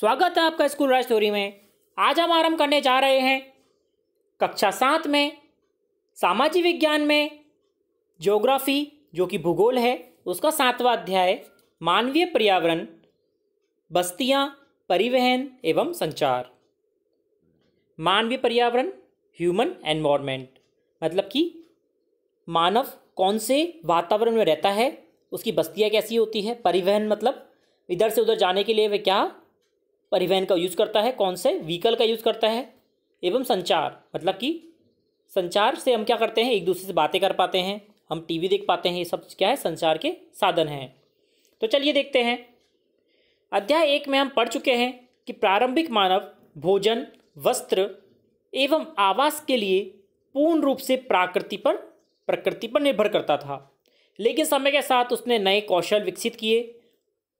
स्वागत है आपका स्कूल राज स्टोरी में। आज हम आरंभ करने जा रहे हैं कक्षा 7 में सामाजिक विज्ञान में ज्योग्राफी जो कि भूगोल है उसका 7वां अध्याय मानवीय पर्यावरण, बस्तियां, परिवहन एवं संचार। मानवीय पर्यावरण, ह्यूमन एनवायरनमेंट, मतलब कि मानव कौन से वातावरण में रहता है, उसकी बस्तियां कैसी होती है। परिवहन मतलब इधर से उधर जाने के लिए वह क्या परिवहन का यूज़ करता है, कौन से व्हीकल का यूज़ करता है। एवं संचार मतलब कि संचार से हम क्या करते हैं, एक दूसरे से बातें कर पाते हैं, हम टीवी देख पाते हैं, ये सब क्या है, संचार के साधन हैं। तो चलिए देखते हैं। अध्याय 1 में हम पढ़ चुके हैं कि प्रारंभिक मानव भोजन, वस्त्र एवं आवास के लिए पूर्ण रूप से प्रकृति पर निर्भर करता था, लेकिन समय के साथ उसने नए कौशल विकसित किए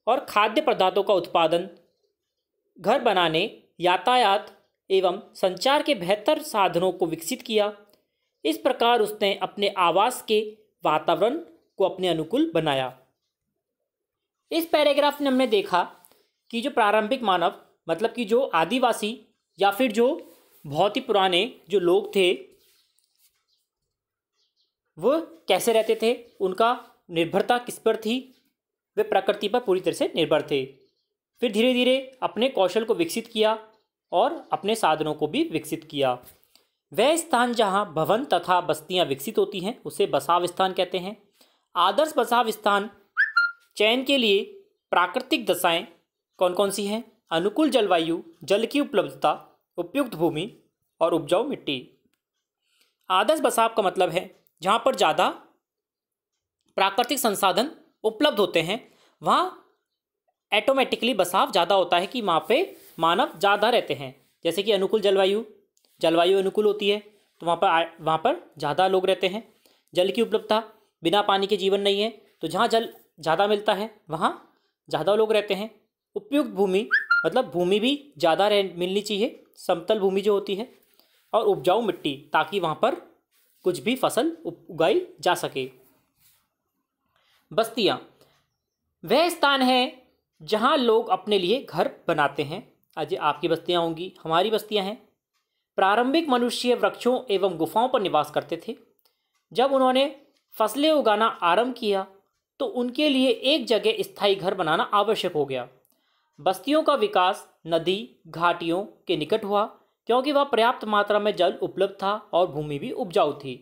और खाद्य पदार्थों का उत्पादन, घर बनाने, यातायात एवं संचार के बेहतर साधनों को विकसित किया। इस प्रकार उसने अपने आवास के वातावरण को अपने अनुकूल बनाया। इस पैराग्राफ में हमने देखा कि जो प्रारंभिक मानव मतलब कि जो आदिवासी या फिर जो बहुत ही पुराने जो लोग थे वो कैसे रहते थे, उनका निर्भरता किस पर थी, वे प्रकृति पर पूरी तरह से निर्भर थे। फिर धीरे धीरे अपने कौशल को विकसित किया और अपने साधनों को भी विकसित किया। वह स्थान जहाँ भवन तथा बस्तियाँ विकसित होती हैं उसे बसाव स्थान कहते हैं। आदर्श बसाव स्थान चयन के लिए प्राकृतिक दशाएं कौन कौन सी हैं? अनुकूल जलवायु, जल की उपलब्धता, उपयुक्त भूमि और उपजाऊ मिट्टी। आदर्श बसाव का मतलब है जहाँ पर ज़्यादा प्राकृतिक संसाधन उपलब्ध होते हैं, वहाँ ऑटोमेटिकली बसाव ज़्यादा होता है कि वहाँ पे मानव ज़्यादा रहते हैं। जैसे कि अनुकूल जलवायु अनुकूल होती है तो वहाँ पर ज़्यादा लोग रहते हैं। जल की उपलब्धता, बिना पानी के जीवन नहीं है, तो जहाँ जल ज़्यादा मिलता है वहाँ ज़्यादा लोग रहते हैं। उपयुक्त भूमि मतलब भूमि भी ज़्यादा मिलनी चाहिए, समतल भूमि जो होती है। और उपजाऊ मिट्टी, ताकि वहाँ पर कुछ भी फसल उगाई जा सके। बस्तियाँ वह स्थान है जहाँ लोग अपने लिए घर बनाते हैं। आज आपकी बस्तियाँ होंगी, हमारी बस्तियाँ हैं। प्रारंभिक मनुष्य वृक्षों एवं गुफाओं पर निवास करते थे। जब उन्होंने फसलें उगाना आरंभ किया तो उनके लिए एक जगह स्थायी घर बनाना आवश्यक हो गया। बस्तियों का विकास नदी घाटियों के निकट हुआ क्योंकि वह पर्याप्त मात्रा में जल उपलब्ध था और भूमि भी उपजाऊ थी।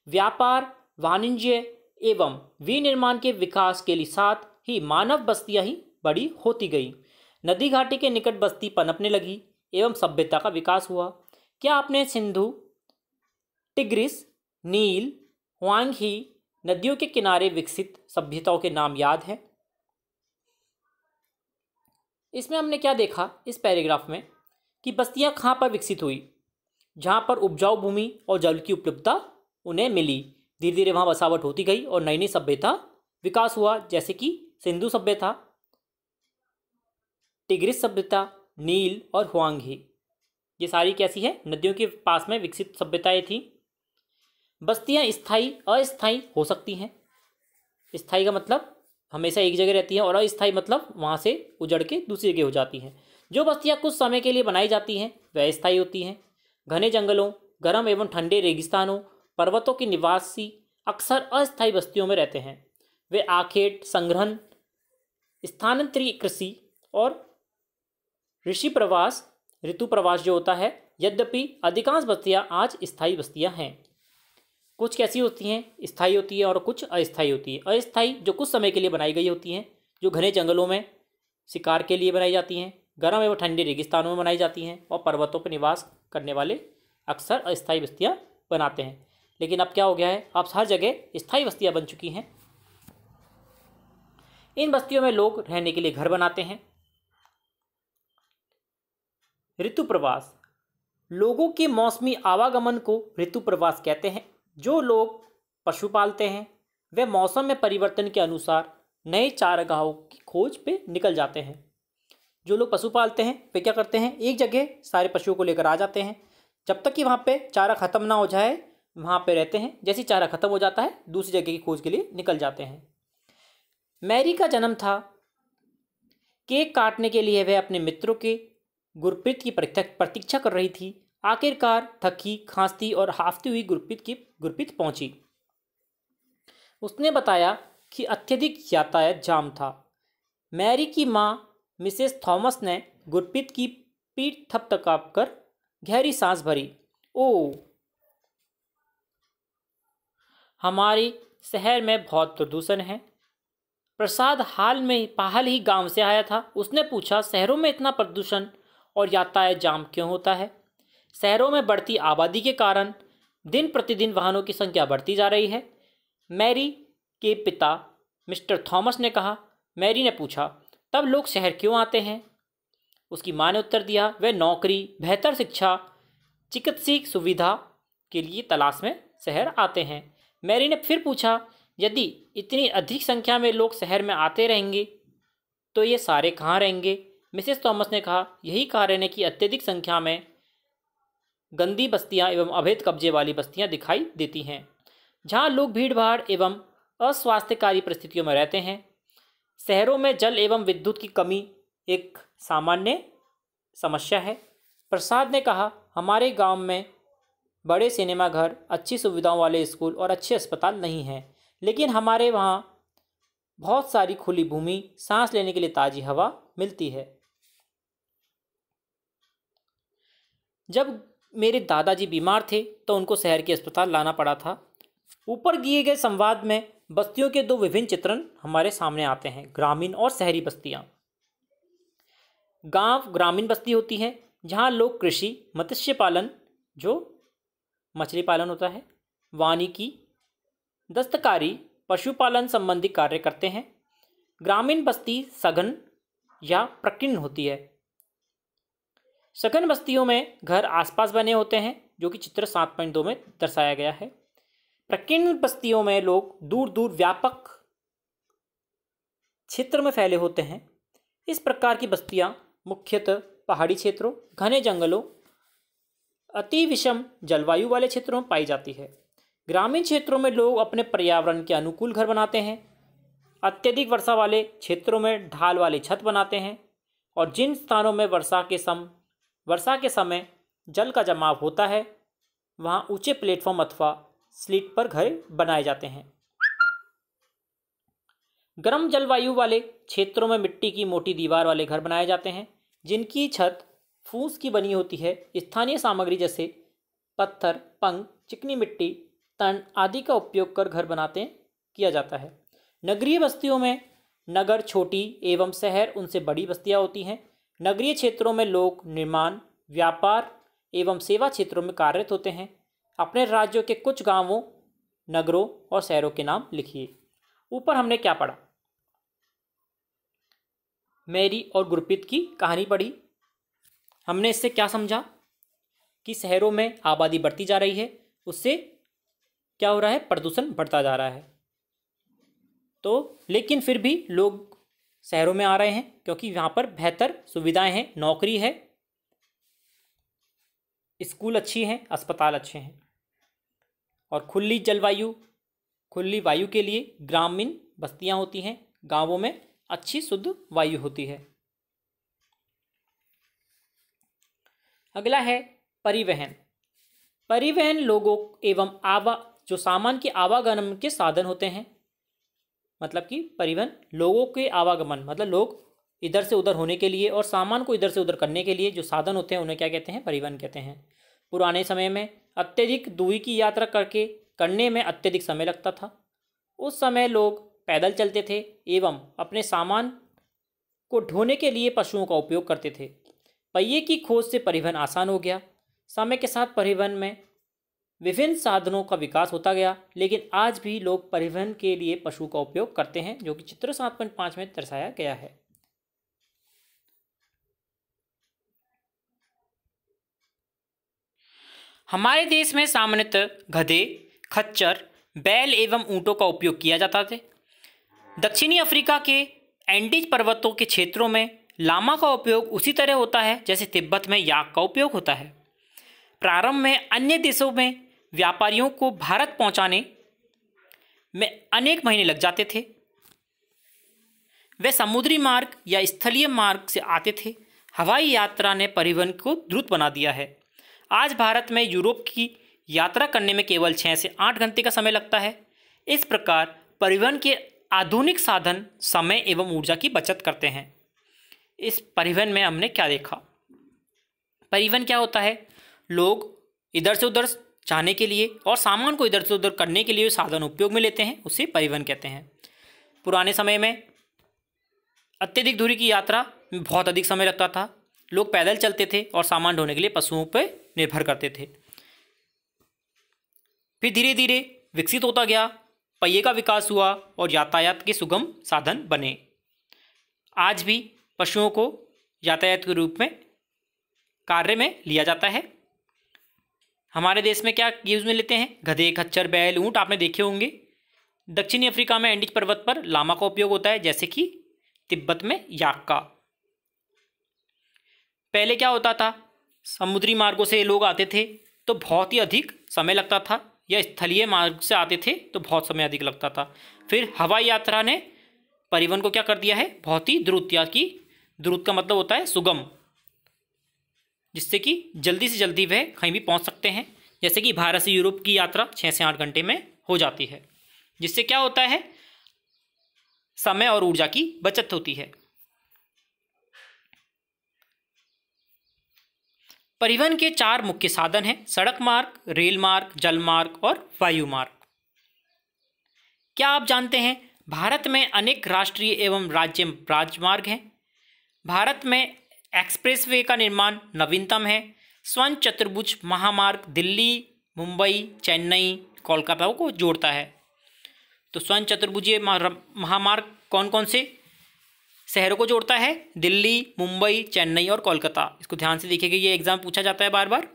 व्यापार, वाणिज्य एवं विनिर्माण के विकास के लिए साथ ही मानव बस्तियाँ ही बड़ी होती गई। नदी घाटी के निकट बस्ती पनपने लगी एवं सभ्यता का विकास हुआ। क्या आपने सिंधु, टिग्रिस, नील, हुआंगी नदियों के किनारे विकसित सभ्यताओं के नाम याद है? इसमें हमने क्या देखा इस पैराग्राफ में कि बस्तियां कहाँ पर विकसित हुई? जहाँ पर उपजाऊ भूमि और जल की उपलब्धता उन्हें मिली। धीरे धीरे वहाँ बसावट होती गई और नई नई सभ्यता विकास हुआ, जैसे कि सिंधु सभ्यता, टिग्रिस सभ्यता, नील और हुआंगी। ये सारी कैसी है? नदियों के पास में विकसित सभ्यताएं थी। बस्तियां स्थायी अस्थायी हो सकती हैं। स्थायी का मतलब हमेशा एक जगह रहती हैं और अस्थायी मतलब वहाँ से उजड़ के दूसरी जगह हो जाती हैं। जो बस्तियां कुछ समय के लिए बनाई जाती हैं वह स्थायी होती हैं। घने जंगलों, गर्म एवं ठंडे रेगिस्तानों, पर्वतों के निवासी अक्सर अस्थायी बस्तियों में रहते हैं। वे आखेट, संग्रहण, स्थानांतरित कृषि और ऋतु प्रवास जो होता है। यद्यपि अधिकांश बस्तियां आज स्थायी बस्तियां हैं। कुछ कैसी होती हैं? स्थायी होती है और कुछ अस्थायी होती है। अस्थायी जो कुछ समय के लिए बनाई गई होती हैं, जो घने जंगलों में शिकार के लिए बनाई जाती हैं, गर्म एवं ठंडे रेगिस्तानों में बनाई जाती हैं और पर्वतों पर निवास करने वाले अक्सर अस्थायी बस्तियां बनाते हैं। लेकिन अब क्या हो गया है, अब हर जगह स्थायी बस्तियां बन चुकी हैं। इन बस्तियों में लोग रहने के लिए घर बनाते हैं। ऋतु प्रवास, लोगों के मौसमी आवागमन को ऋतु प्रवास कहते हैं। जो लोग पशु पालते हैं वे मौसम में परिवर्तन के अनुसार नए चारागाहों की खोज पे निकल जाते हैं। जो लोग पशु पालते हैं वे क्या करते हैं, एक जगह सारे पशुओं को लेकर आ जाते हैं। जब तक कि वहाँ पे चारा खत्म ना हो जाए वहाँ पे रहते हैं। जैसे चारा खत्म हो जाता है दूसरी जगह की खोज के लिए निकल जाते हैं। मैरी का जन्म था केक काटने के लिए वह अपने मित्रों के गुरप्रीत की प्रतीक्षा कर रही थी। आखिरकार थकी, खांसती और हाफती हुई गुरप्रीत पहुंची। उसने बताया कि अत्यधिक यातायात जाम था। मैरी की मां मिसेस थॉमस ने गुरप्रीत की पीठ थपथपाकर गहरी सांस भरी। ओह, हमारे शहर में बहुत प्रदूषण है। प्रसाद हाल ही गांव से आया था। उसने पूछा, शहरों में इतना प्रदूषण और यातायात जाम क्यों होता है? शहरों में बढ़ती आबादी के कारण दिन प्रतिदिन वाहनों की संख्या बढ़ती जा रही है, मैरी के पिता मिस्टर थॉमस ने कहा। मैरी ने पूछा, तब लोग शहर क्यों आते हैं? उसकी मां ने उत्तर दिया, वे नौकरी, बेहतर शिक्षा, चिकित्सीय सुविधा के लिए तलाश में शहर आते हैं। मैरी ने फिर पूछा, यदि इतनी अधिक संख्या में लोग शहर में आते रहेंगे तो ये सारे कहाँ रहेंगे? मिसेस थॉमस ने कहा, यही कारण है कि अत्यधिक संख्या में गंदी बस्तियां एवं अवैध कब्जे वाली बस्तियां दिखाई देती हैं, जहां लोग भीड़ भाड़ एवं अस्वास्थ्यकारी परिस्थितियों में रहते हैं। शहरों में जल एवं विद्युत की कमी एक सामान्य समस्या है। प्रसाद ने कहा, हमारे गांव में बड़े सिनेमाघर, अच्छी सुविधाओं वाले स्कूल और अच्छे अस्पताल नहीं हैं, लेकिन हमारे वहाँ बहुत सारी खुली भूमि, सांस लेने के लिए ताज़ी हवा मिलती है। जब मेरे दादाजी बीमार थे तो उनको शहर के अस्पताल लाना पड़ा था। ऊपर दिए गए संवाद में बस्तियों के दो विभिन्न चित्रण हमारे सामने आते हैं, ग्रामीण और शहरी बस्तियां। गांव ग्रामीण बस्ती होती है जहां लोग कृषि, मत्स्य पालन, जो मछली पालन होता है, वानिकी, दस्तकारी, पशुपालन संबंधी कार्य करते हैं। ग्रामीण बस्ती सघन या प्रकीर्ण होती है। सघन बस्तियों में घर आसपास बने होते हैं, जो कि चित्र 7.2 में दर्शाया गया है। प्रकीर्ण बस्तियों में लोग दूर दूर व्यापक क्षेत्र में फैले होते हैं। इस प्रकार की बस्तियां मुख्यतः पहाड़ी क्षेत्रों, घने जंगलों, अति विषम जलवायु वाले क्षेत्रों में पाई जाती है। ग्रामीण क्षेत्रों में लोग अपने पर्यावरण के अनुकूल घर बनाते हैं। अत्यधिक वर्षा वाले क्षेत्रों में ढाल वाली छत बनाते हैं, और जिन स्थानों में वर्षा के समय जल का जमाव होता है वहाँ ऊंचे प्लेटफॉर्म अथवा स्लिट पर घर बनाए जाते हैं। गर्म जलवायु वाले क्षेत्रों में मिट्टी की मोटी दीवार वाले घर बनाए जाते हैं, जिनकी छत फूस की बनी होती है। स्थानीय सामग्री जैसे पत्थर, पंख, चिकनी मिट्टी, तन आदि का उपयोग कर घर बनाते किया जाता है। नगरीय बस्तियों में नगर छोटी एवं शहर उनसे बड़ी बस्तियां होती हैं। नगरीय क्षेत्रों में लोग निर्माण, व्यापार एवं सेवा क्षेत्रों में कार्यरत होते हैं। अपने राज्यों के कुछ गांवों, नगरों और शहरों के नाम लिखिए। ऊपर हमने क्या पढ़ा? मैरी और गुरप्रीत की कहानी पढ़ी। हमने इससे क्या समझा कि शहरों में आबादी बढ़ती जा रही है, उससे क्या हो रहा है? प्रदूषण बढ़ता जा रहा है। तो लेकिन फिर भी लोग शहरों में आ रहे हैं क्योंकि वहाँ पर बेहतर सुविधाएं हैं, नौकरी है, स्कूल अच्छी हैं, अस्पताल अच्छे हैं, और खुली जलवायु, खुली वायु के लिए ग्रामीण बस्तियां होती हैं। गांवों में अच्छी शुद्ध वायु होती है। अगला है परिवहन। परिवहन लोगों एवं जो सामान के आवागमन के साधन होते हैं। मतलब कि परिवहन लोगों के आवागमन, मतलब लोग इधर से उधर होने के लिए और सामान को इधर से उधर करने के लिए जो साधन होते हैं उन्हें क्या कहते हैं? परिवहन कहते हैं। पुराने समय में अत्यधिक दूरी की यात्रा करने में अत्यधिक समय लगता था। उस समय लोग पैदल चलते थे एवं अपने सामान को ढोने के लिए पशुओं का उपयोग करते थे। पहिए की खोज से परिवहन आसान हो गया। समय के साथ परिवहन में विभिन्न साधनों का विकास होता गया, लेकिन आज भी लोग परिवहन के लिए पशु का उपयोग करते हैं, जो कि चित्र 7.5 में दर्शाया गया है। हमारे देश में सामान्यतः गधे, खच्चर, बैल एवं ऊंटों का उपयोग किया जाता था। दक्षिणी अफ्रीका के एंडीज पर्वतों के क्षेत्रों में लामा का उपयोग उसी तरह होता है जैसे तिब्बत में याक का उपयोग होता है। प्रारंभ में अन्य देशों में व्यापारियों को भारत पहुंचाने में अनेक महीने लग जाते थे। वे समुद्री मार्ग या स्थलीय मार्ग से आते थे। हवाई यात्रा ने परिवहन को द्रुत बना दिया है। आज भारत में यूरोप की यात्रा करने में केवल 6 से 8 घंटे का समय लगता है। इस प्रकार परिवहन के आधुनिक साधन समय एवं ऊर्जा की बचत करते हैं। इस परिवहन में हमने क्या देखा? परिवहन क्या होता है? लोग इधर से उधर जाने के लिए और सामान को इधर से उधर करने के लिए साधन उपयोग में लेते हैं, उसे परिवहन कहते हैं। पुराने समय में अत्यधिक दूरी की यात्रा में बहुत अधिक समय लगता था। लोग पैदल चलते थे और सामान ढोने के लिए पशुओं पर निर्भर करते थे। फिर धीरे धीरे विकसित होता गया, पहिए का विकास हुआ और यातायात के सुगम साधन बने। आज भी पशुओं को यातायात के रूप में कार्य में लिया जाता है। हमारे देश में क्या यूज में लेते हैं? गधे, खच्चर, बैल, ऊंट आपने देखे होंगे। दक्षिणी अफ्रीका में एंडीज पर्वत पर लामा का उपयोग होता है, जैसे कि तिब्बत में याक का। पहले क्या होता था? समुद्री मार्गों से लोग आते थे तो बहुत ही अधिक समय लगता था, या स्थलीय मार्ग से आते थे तो बहुत समय अधिक लगता था। फिर हवाई यात्रा ने परिवहन को क्या कर दिया है? बहुत ही द्रुत, या कि द्रुत का मतलब होता है सुगम, जिससे कि जल्दी से जल्दी वह कहीं भी पहुंच सकते हैं। जैसे कि भारत से यूरोप की यात्रा 6 से 8 घंटे में हो जाती है, जिससे क्या होता है? समय और ऊर्जा की बचत होती है। परिवहन के 4 मुख्य साधन हैं: सड़क मार्ग, रेल मार्ग, जल मार्ग और वायु मार्ग। क्या आप जानते हैं भारत में अनेक राष्ट्रीय एवं राज्य राजमार्ग हैं? भारत में एक्सप्रेसवे का निर्माण नवीनतम है। स्वर्ण चतुर्भुज महामार्ग दिल्ली, मुंबई, चेन्नई, कोलकाता को जोड़ता है। तो स्वर्ण चतुर्भुजीय महामार्ग कौन कौन से शहरों को जोड़ता है? दिल्ली, मुंबई, चेन्नई और कोलकाता। इसको ध्यान से देखिएगा, ये एग्जाम पूछा जाता है बार बार।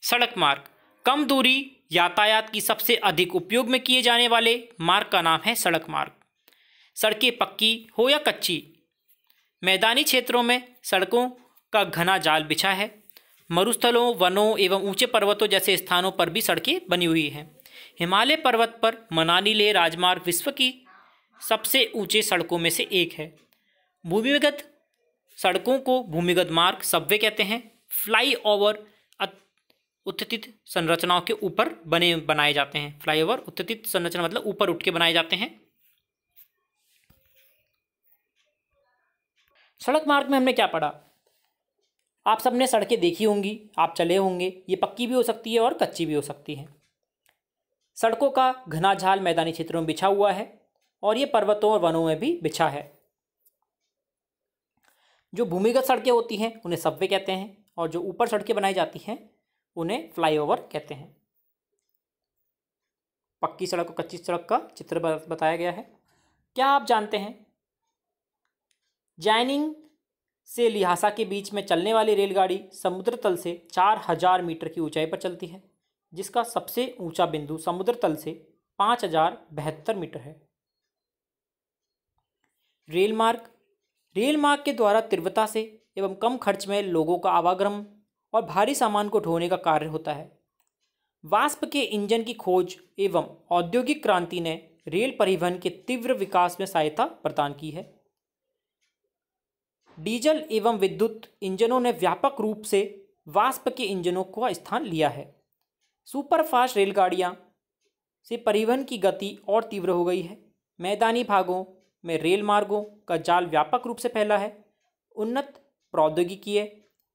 सड़क मार्ग कम दूरी यातायात की सबसे अधिक उपयोग में किए जाने वाले मार्ग का नाम है सड़क मार्ग। सड़कें पक्की हो या कच्ची, मैदानी क्षेत्रों में सड़कों का घना जाल बिछा है। मरुस्थलों, वनों एवं ऊंचे पर्वतों जैसे स्थानों पर भी सड़कें बनी हुई हैं। हिमालय पर्वत पर मनाली लेह राजमार्ग विश्व की सबसे ऊंचे सड़कों में से एक है। भूमिगत सड़कों को भूमिगत मार्ग सबवे कहते हैं। फ्लाई ओवर उत्थित संरचनाओं के ऊपर बनाए जाते हैं। फ्लाईओवर उत्थित संरचना मतलब ऊपर उठ के बनाए जाते हैं। सड़क मार्ग में हमने क्या पढ़ा? आप सबने सड़कें देखी होंगी, आप चले होंगे। ये पक्की भी हो सकती है और कच्ची भी हो सकती है। सड़कों का घना जाल मैदानी क्षेत्रों में बिछा हुआ है और ये पर्वतों और वनों में भी बिछा है। जो भूमिगत सड़कें होती हैं उन्हें सबवे कहते हैं, और जो ऊपर सड़कें बनाई जाती हैं उन्हें फ्लाईओवर कहते हैं। पक्की सड़क और कच्ची सड़क का चित्र बताया गया है। क्या आप जानते हैं जैनिंग से लिहासा के बीच में चलने वाली रेलगाड़ी समुद्र तल से 4000 मीटर की ऊंचाई पर चलती है, जिसका सबसे ऊंचा बिंदु समुद्र तल से 5072 मीटर है। रेल मार्ग के द्वारा तीव्रता से एवं कम खर्च में लोगों का आवागमन और भारी सामान को ढोने का कार्य होता है। वाष्प के इंजन की खोज एवं औद्योगिक क्रांति ने रेल परिवहन के तीव्र विकास में सहायता प्रदान की है। डीजल एवं विद्युत इंजनों ने व्यापक रूप से वाष्प के इंजनों का स्थान लिया है। सुपरफास्ट रेलगाड़ियां से परिवहन की गति और तीव्र हो गई है। मैदानी भागों में रेल मार्गों का जाल व्यापक रूप से फैला है। उन्नत प्रौद्योगिकी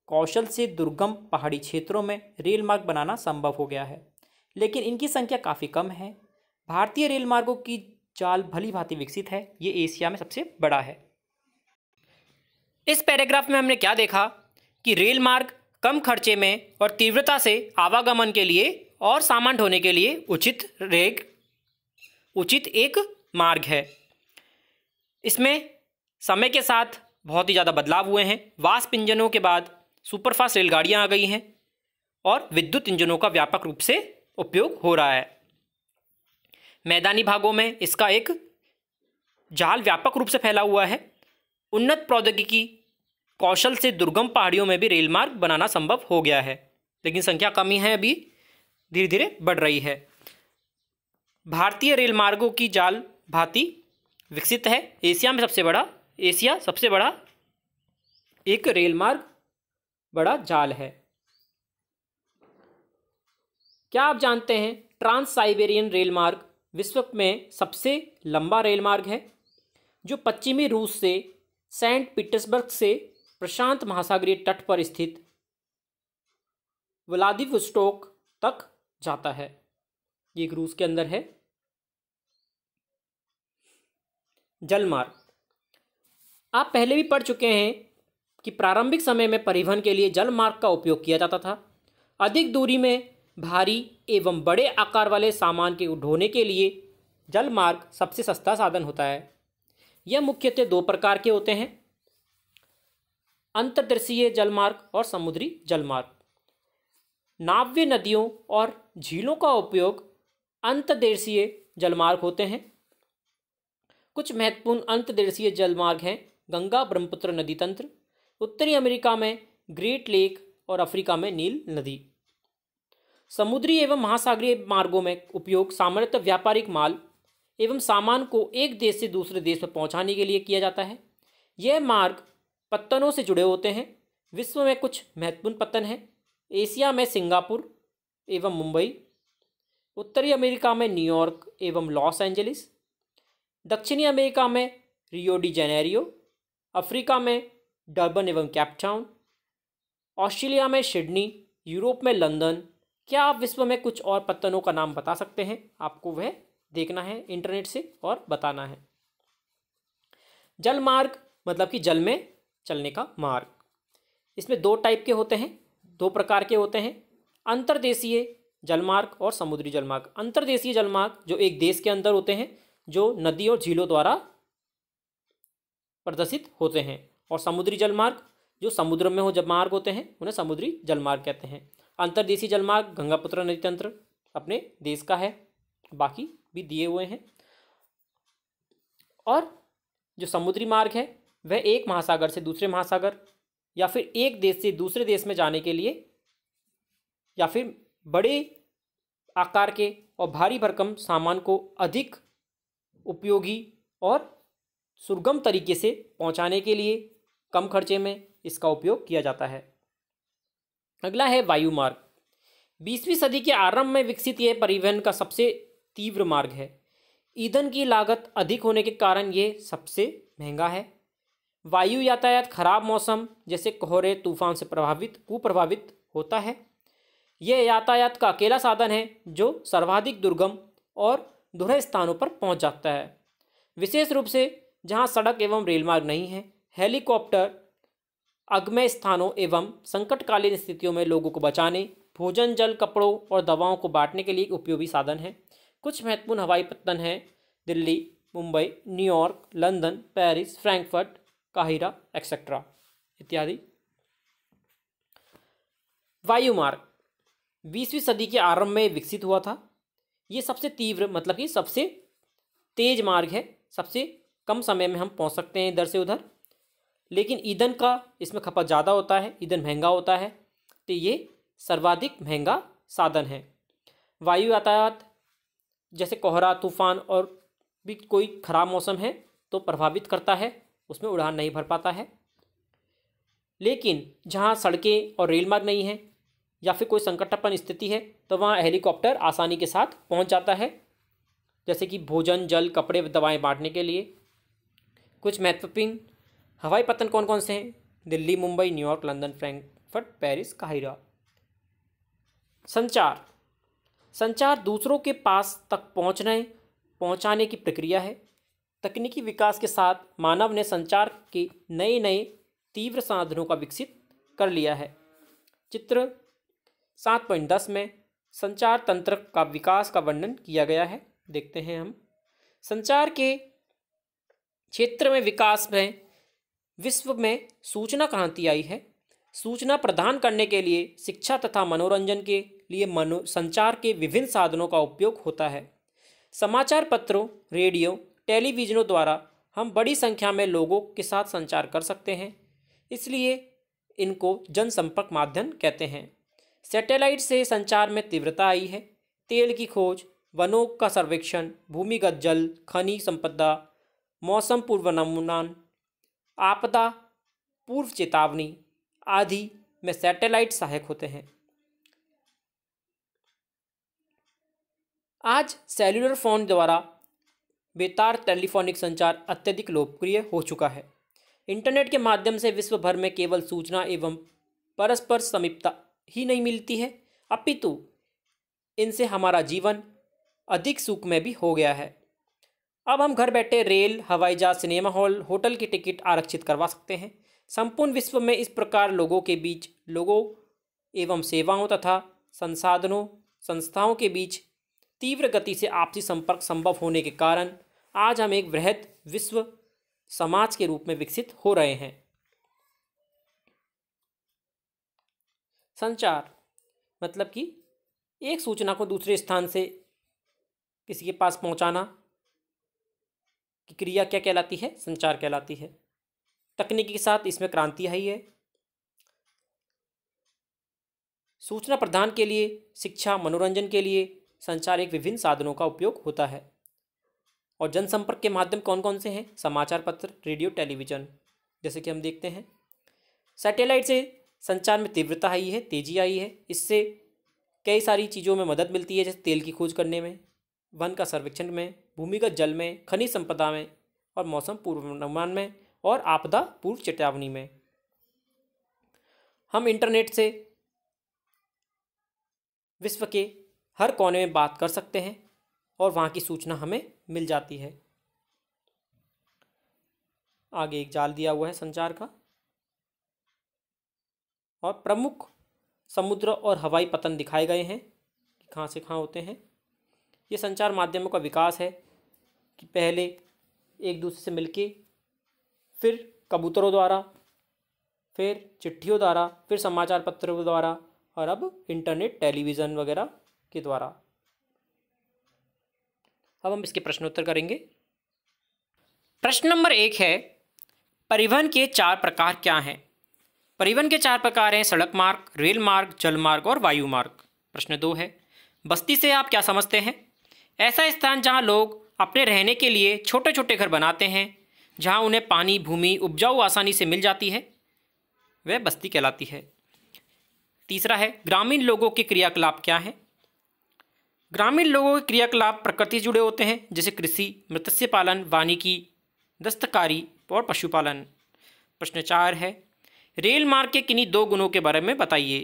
कौशल से दुर्गम पहाड़ी क्षेत्रों में रेल मार्ग बनाना संभव हो गया है, लेकिन इनकी संख्या काफ़ी कम है। भारतीय रेल मार्गों की जाल भली भांति विकसित है। ये एशिया में सबसे बड़ा है। इस पैराग्राफ में हमने क्या देखा कि रेल मार्ग कम खर्चे में और तीव्रता से आवागमन के लिए और सामान ढोने के लिए उचित एक मार्ग है। इसमें समय के साथ बहुत ही ज़्यादा बदलाव हुए हैं। वाष्प इंजनों के बाद सुपरफास्ट रेलगाड़ियाँ आ गई हैं और विद्युत इंजनों का व्यापक रूप से उपयोग हो रहा है। मैदानी भागों में इसका एक जाल व्यापक रूप से फैला हुआ है। उन्नत प्रौद्योगिकी कौशल से दुर्गम पहाड़ियों में भी रेल मार्ग बनाना संभव हो गया है, लेकिन संख्या कमी है, अभी धीरे धीरे बढ़ रही है। भारतीय रेल मार्गों की जाल भांति विकसित है। एशिया सबसे बड़ा एक रेल मार्ग बड़ा जाल है। क्या आप जानते हैं ट्रांस साइबेरियन रेल मार्ग विश्व में सबसे लंबा रेल मार्ग है, जो पश्चिमी रूस से सेंट पीटर्सबर्ग से प्रशांत महासागरीय तट पर स्थित व्लादिवोस्टोक तक जाता है। ये एक रूस के अंदर है। जलमार्ग, आप पहले भी पढ़ चुके हैं कि प्रारंभिक समय में परिवहन के लिए जलमार्ग का उपयोग किया जाता था। अधिक दूरी में भारी एवं बड़े आकार वाले सामान के ढोने के लिए जलमार्ग सबसे सस्ता साधन होता है। यह मुख्यतः दो प्रकार के होते हैं, अंतर्देशीय जलमार्ग और समुद्री जलमार्ग। नाव्य नदियों और झीलों का उपयोग अंतर्देशीय जलमार्ग होते हैं। कुछ महत्वपूर्ण अंतर्देशीय जलमार्ग हैं गंगा ब्रह्मपुत्र नदी तंत्र, उत्तरी अमेरिका में ग्रेट लेक और अफ्रीका में नील नदी। समुद्री एवं महासागरीय मार्गों में उपयोग सामान्यतः व्यापारिक माल एवं सामान को एक देश से दूसरे देश में पहुंचाने के लिए किया जाता है। यह मार्ग पत्तनों से जुड़े होते हैं। विश्व में कुछ महत्वपूर्ण पत्तन हैं। एशिया में सिंगापुर एवं मुंबई, उत्तरी अमेरिका में न्यूयॉर्क एवं लॉस एंजलिस, दक्षिणी अमेरिका में रियो डी जेनेरियो, अफ्रीका में डर्बन एवं कैपटाउन, ऑस्ट्रेलिया में सिडनी, यूरोप में लंदन। क्या आप विश्व में कुछ और पत्तनों का नाम बता सकते हैं? आपको वह देखना है इंटरनेट से और बताना है। जलमार्ग मतलब कि जल में चलने का मार्ग। इसमें दो टाइप के होते हैं, दो प्रकार के होते हैं, अंतर्देशीय जलमार्ग और समुद्री जलमार्ग। अंतर्देशीय जलमार्ग जो एक देश के अंदर होते हैं, जो नदी और झीलों द्वारा प्रदर्शित होते हैं, और समुद्री जलमार्ग जो समुद्र में हो जब मार्ग होते हैं उन्हें समुद्री जलमार्ग कहते हैं। अंतर्देशीय जलमार्ग गंगापुत्र नदी तंत्र अपने देश का है, बाकी भी दिए हुए हैं। और जो समुद्री मार्ग है वह एक महासागर से दूसरे महासागर या फिर एक देश से दूसरे देश में जाने के लिए या फिर बड़े आकार के और भारी भरकम सामान को अधिक उपयोगी और सुगम तरीके से पहुंचाने के लिए कम खर्चे में इसका उपयोग किया जाता है। अगला है वायु मार्ग। 20वीं सदी के आरंभ में विकसित यह परिवहन का सबसे तीव्र मार्ग है। ईंधन की लागत अधिक होने के कारण यह सबसे महंगा है। वायु यातायात खराब मौसम जैसे कोहरे तूफान से कुप्रभावित होता है। यह यातायात का अकेला साधन है जो सर्वाधिक दुर्गम और दूर स्थानों पर पहुंच जाता है, विशेष रूप से जहां सड़क एवं रेल मार्ग नहीं है। हेलीकॉप्टर अगम्य स्थानों एवं संकटकालीन स्थितियों में लोगों को बचाने, भोजन, जल, कपड़ों और दवाओं को बांटने के लिए एक उपयोगी साधन है। कुछ महत्वपूर्ण हवाई पत्तन हैं Delhi, Mumbai, New York, London, Paris, Frankfurt, Cairo etcetera इत्यादि। वायु मार्ग 20वीं सदी के आरंभ में विकसित हुआ था। ये सबसे तीव्र मतलब कि सबसे तेज मार्ग है। सबसे कम समय में हम पहुंच सकते हैं इधर से उधर, लेकिन ईंधन का इसमें खपत ज़्यादा होता है, ईंधन महंगा होता है, तो ये सर्वाधिक महंगा साधन है। वायु यातायात जैसे कोहरा, तूफान और भी कोई खराब मौसम है तो प्रभावित करता है, उसमें उड़ान नहीं भर पाता है। लेकिन जहाँ सड़कें और रेल मार्ग नहीं है या फिर कोई संकटापन्न स्थिति है तो वहाँ हेलीकॉप्टर आसानी के साथ पहुँच जाता है, जैसे कि भोजन, जल, कपड़े, दवाएं बांटने के लिए। कुछ महत्वपूर्ण हवाई पत्तन कौन कौन से हैं? Delhi, Mumbai, New York, London, Frankfurt, Paris, Cairo. संचार दूसरों के पास तक पहुंचाने की प्रक्रिया है। तकनीकी विकास के साथ मानव ने संचार के नए नए तीव्र साधनों का विकसित कर लिया है। चित्र 7.10 में संचार तंत्र का विकास का वर्णन किया गया है, देखते हैं हम। संचार के क्षेत्र में विकास में विश्व में सूचना क्रांति आई है। सूचना प्रदान करने के लिए शिक्षा तथा मनोरंजन के लिए संचार के विभिन्न साधनों का उपयोग होता है। समाचार पत्रों, रेडियो, टेलीविजनों द्वारा हम बड़ी संख्या में लोगों के साथ संचार कर सकते हैं, इसलिए इनको जनसंपर्क माध्यम कहते हैं। सैटेलाइट से संचार में तीव्रता आई है। तेल की खोज, वनों का सर्वेक्षण, भूमिगत जल, खनिज संपदा मौसम पूर्वानुमान, आपदा पूर्व चेतावनी आदि में सैटेलाइट सहायक होते हैं। आज सेल्युलर फोन द्वारा बेतार टेलीफोनिक संचार अत्यधिक लोकप्रिय हो चुका है। इंटरनेट के माध्यम से विश्व भर में केवल सूचना एवं परस्पर समीपता ही नहीं मिलती है, अपितु इनसे हमारा जीवन अधिक सुखमय भी हो गया है। अब हम घर बैठे रेल, हवाई जहाज, सिनेमा हॉल, होटल की टिकट आरक्षित करवा सकते हैं। संपूर्ण विश्व में इस प्रकार लोगों के बीच, लोगों एवं सेवाओं तथा संसाधनों, संस्थाओं के बीच तीव्र गति से आपसी संपर्क संभव होने के कारण आज हम एक वृहद विश्व समाज के रूप में विकसित हो रहे हैं। संचार मतलब कि एक सूचना को दूसरे स्थान से किसी के पास पहुंचाना की क्रिया क्या कहलाती है? संचार कहलाती है। तकनीकी के साथ इसमें क्रांति आई है। सूचना प्रदान के लिए, शिक्षा, मनोरंजन के लिए संचार एक विभिन्न साधनों का उपयोग होता है। और जनसंपर्क के माध्यम कौन कौन से हैं? समाचार पत्र, रेडियो, टेलीविजन, जैसे कि हम देखते हैं। सैटेलाइट से संचार में तीव्रता आई है, तेजी आई है। इससे कई सारी चीज़ों में मदद मिलती है, जैसे तेल की खोज करने में, वन का सर्वेक्षण में, भूमिगत जल में, खनिज संपदा में, और मौसम पूर्वानुमान में, और आपदा पूर्व चेतावनी में। हम इंटरनेट से विश्व के हर कोने में बात कर सकते हैं और वहाँ की सूचना हमें मिल जाती है। आगे एक जाल दिया हुआ है संचार का, और प्रमुख समुद्र और हवाई पतन दिखाए गए हैं कि कहाँ से कहाँ होते हैं। ये संचार माध्यमों का विकास है कि पहले एक दूसरे से मिलके, फिर कबूतरों द्वारा, फिर चिट्ठियों द्वारा, फिर समाचार पत्रों द्वारा, और अब इंटरनेट, टेलीविज़न वगैरह के द्वारा। अब हम इसके प्रश्नोत्तर करेंगे। प्रश्न नंबर 1 है, परिवहन के 4 प्रकार क्या हैं? परिवहन के 4 प्रकार हैं: सड़क मार्ग, रेल मार्ग, जल मार्ग और वायु मार्ग। प्रश्न 2 है, बस्ती से आप क्या समझते हैं? ऐसा स्थान जहां लोग अपने रहने के लिए छोटे छोटे घर बनाते हैं, जहां उन्हें पानी, भूमि उपजाऊ आसानी से मिल जाती है, वह बस्ती कहलाती है। तीसरा है, ग्रामीण लोगों के क्रियाकलाप क्या हैं? ग्रामीण लोगों के क्रियाकलाप प्रकृति से जुड़े होते हैं, जैसे कृषि, मत्स्य पालन, वानिकी, दस्तकारी और पशुपालन। प्रश्न 4 है, रेल मार्ग के किन्हीं 2 गुणों के बारे में बताइए।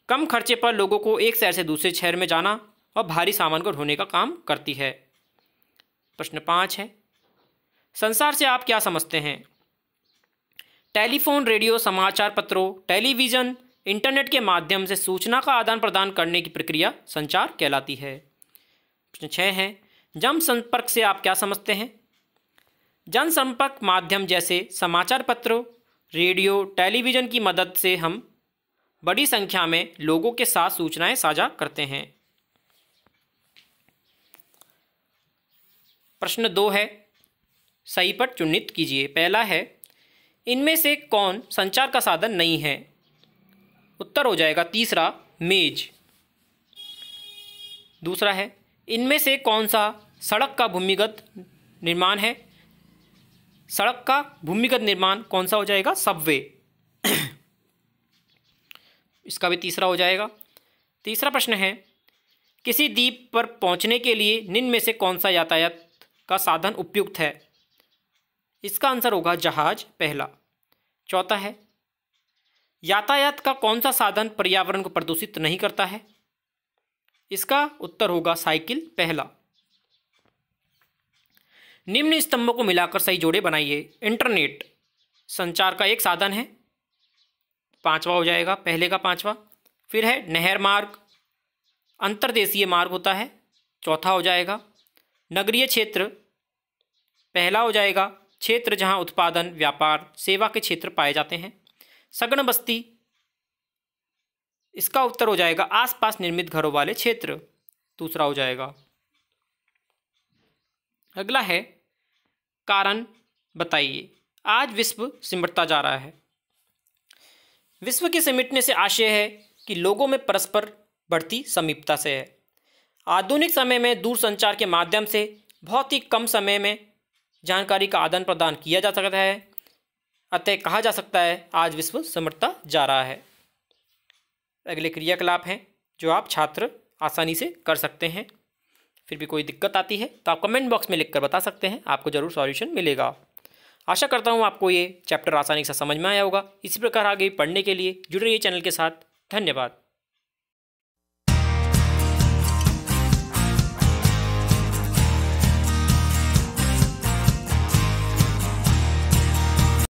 कम खर्चे पर लोगों को एक शहर से दूसरे शहर में जाना और भारी सामान को ढोने का काम करती है। प्रश्न 5 है, संसार से आप क्या समझते हैं? टेलीफोन, रेडियो, समाचार पत्रों, टेलीविज़न, इंटरनेट के माध्यम से सूचना का आदान प्रदान करने की प्रक्रिया संचार कहलाती है। प्रश्न 6 है, जनसंपर्क से आप क्या समझते हैं? जनसंपर्क माध्यम जैसे समाचार पत्रों, रेडियो, टेलीविज़न की मदद से हम बड़ी संख्या में लोगों के साथ सूचनाएं साझा करते हैं। प्रश्न 2 है, सही पर चुनित कीजिए। पहला है, इनमें से कौन संचार का साधन नहीं है? उत्तर हो जाएगा तीसरा, मेज। दूसरा है, इनमें से कौन सा सड़क का भूमिगत निर्माण है? सड़क का भूमिगत निर्माण कौन सा हो जाएगा? सबवे। इसका भी तीसरा हो जाएगा। तीसरा प्रश्न है, किसी द्वीप पर पहुंचने के लिए निम्न में से कौन सा यातायात का साधन उपयुक्त है? इसका आंसर होगा जहाज, पहला। चौथा है, यातायात का कौन सा साधन पर्यावरण को प्रदूषित नहीं करता है? इसका उत्तर होगा साइकिल, पहला। निम्न स्तंभों को मिलाकर सही जोड़े बनाइए। इंटरनेट संचार का एक साधन है, पांचवा हो जाएगा, पहले का पांचवा। फिर है नहर मार्ग, अंतर्देशीय मार्ग होता है, चौथा हो जाएगा। नगरीय क्षेत्र, पहला हो जाएगा, क्षेत्र जहां उत्पादन, व्यापार, सेवा के क्षेत्र पाए जाते हैं। सघन बस्ती, इसका उत्तर हो जाएगा आसपास निर्मित घरों वाले क्षेत्र, दूसरा हो जाएगा। अगला है, कारण बताइए। आज विश्व सिमटता जा रहा है। विश्व के सिमटने से आशय है कि लोगों में परस्पर बढ़ती समीपता से है। आधुनिक समय में दूरसंचार के माध्यम से बहुत ही कम समय में जानकारी का आदान प्रदान किया जा सकता है। अतः कहा जा सकता है आज विश्व समृद्धता जा रहा है। अगले क्रियाकलाप हैं जो आप छात्र आसानी से कर सकते हैं। फिर भी कोई दिक्कत आती है तो आप कमेंट बॉक्स में लिखकर बता सकते हैं, आपको ज़रूर सॉल्यूशन मिलेगा। आशा करता हूँ आपको ये चैप्टर आसानी से समझ में आया होगा। इसी प्रकार आगे पढ़ने के लिए जुड़े रहिए चैनल के साथ। धन्यवाद।